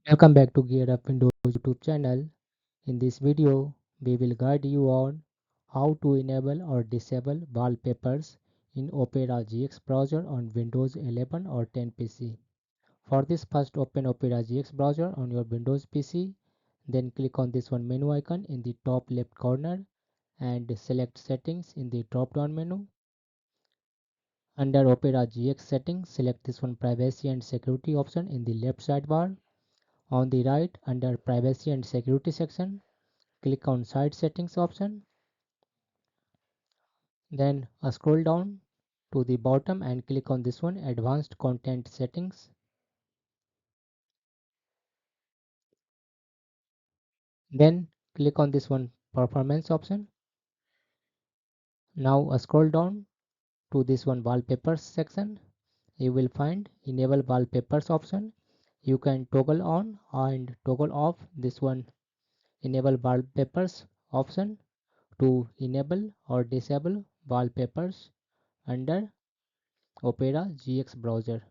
Welcome back to Gear Up Windows YouTube channel. In this video, we will guide you on how to enable or disable wallpapers in Opera GX browser on Windows 11 or 10 PC. For this, first open Opera GX browser on your Windows PC, then click on this one menu icon in the top left corner and select Settings in the drop down menu. Under Opera GX settings, select this one Privacy and Security option in the left sidebar. On the right, under Privacy and Security section, click on Site Settings option. Then scroll down to the bottom and click on this one Advanced Content Settings. Then click on this one Performance option. Now scroll down to this one Wallpapers section. You will find Enable Wallpapers option. You can toggle on and toggle off this one Enable Wallpapers option to enable or disable wallpapers under Opera GX browser.